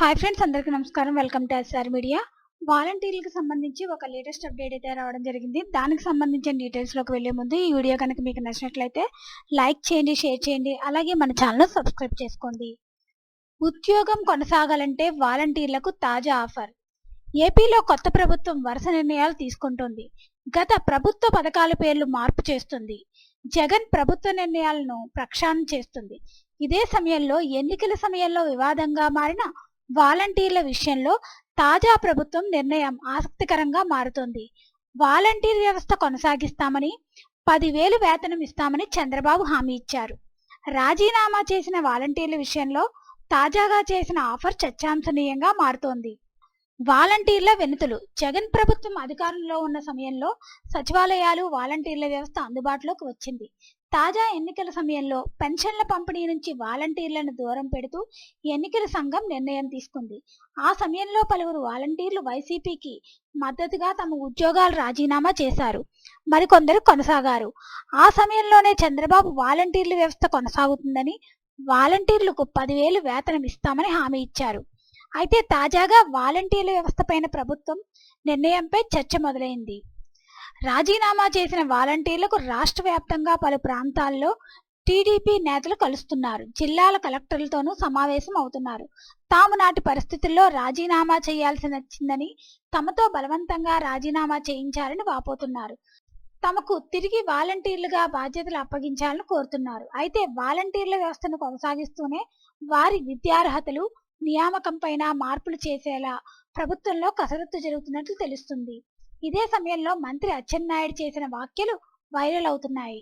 Hi friends, అందరికీ నమస్కారం. Welcome to SR Media. వాలంటీర్లకు సంబంధించి ఒక లేటెస్ట్ అప్డేట్ అయితే రావడం జరిగింది. దానికి సంబంధించిన డీటెయిల్స్లోకి వెళ్లే ముందు ఈ వీడియో కనుక మీకు నచ్చినట్లయితే లైక్ చేయండి, షేర్ చేయండి, అలాగే మన ఛానల్ను సబ్స్క్రైబ్ చేసుకోండి. ఉద్యోగం కొనసాగాలంటే వాలంటీర్లకు తాజా ఆఫర్. ఏపీలో కొత్త ప్రభుత్వం వరుస నిర్ణయాలు తీసుకుంటోంది. గత ప్రభుత్వ పథకాల పేర్లు మార్పు చేస్తుంది. జగన్ ప్రభుత్వ నిర్ణయాలను ప్రక్షాళన చేస్తుంది. ఇదే సమయంలో ఎన్నికల సమయంలో వివాదంగా మారిన వాలంటీర్ల విషయంలో తాజా ప్రభుత్వం నిర్ణయం ఆసక్తికరంగా మారుతోంది. వాలంటీర్ వ్యవస్థ కొనసాగిస్తామని, 10,000 వేతనం ఇస్తామని చంద్రబాబు హామీ ఇచ్చారు. రాజీనామా చేసిన వాలంటీర్ల విషయంలో తాజాగా చేసిన ఆఫర్ చర్చాంశనీయంగా మారుతోంది. వాలంటీర్ల వినతులు. జగన్ ప్రభుత్వం అధికారంలో ఉన్న సమయంలో సచివాలయాలు, వాలంటీర్ల వ్యవస్థ అందుబాటులోకి వచ్చింది. తాజా ఎన్నికల సమయంలో పెన్షన్ల పంపిణీ నుంచి వాలంటీర్లను దూరం పెడుతూ ఎన్నికల సంఘం నిర్ణయం తీసుకుంది. ఆ సమయంలో పలువురు వాలంటీర్లు వైసీపీకి మద్దతుగా తమ ఉద్యోగాలు రాజీనామా చేశారు. మరికొందరు కొనసాగారు. ఆ సమయంలోనే చంద్రబాబు వాలంటీర్ల వ్యవస్థ కొనసాగుతుందని, వాలంటీర్లకు 10,000 వేతనం ఇస్తామని హామీ ఇచ్చారు. అయితే తాజాగా వాలంటీర్ల వ్యవస్థపైన ప్రభుత్వం నిర్ణయంపై చర్చ మొదలైంది. రాజీనామా చేసిన వాలంటీర్లకు రాష్ట్ర వ్యాప్తంగా పలు ప్రాంతాల్లో టీడీపీ నేతలు కలుస్తున్నారు. జిల్లాల కలెక్టర్లతోనూ సమావేశం అవుతున్నారు. తాము నాటి పరిస్థితుల్లో రాజీనామా చేయాల్సి వచ్చిందని, తమతో బలవంతంగా రాజీనామా చేయించాలని వాపోతున్నారు. తమకు తిరిగి వాలంటీర్లుగా బాధ్యతలు అప్పగించాలని కోరుతున్నారు. అయితే వాలంటీర్ల వ్యవస్థను కొనసాగిస్తూనే వారి విద్యార్హతలు, నియామకంపైన మార్పులు చేసేలా ప్రభుత్వంలో కసరత్తు జరుగుతున్నట్లు తెలుస్తుంది. ఇదే సమయంలో మంత్రి అచ్చెన్నాయుడు చేసిన వ్యాఖ్యలు వైరల్ అవుతున్నాయి.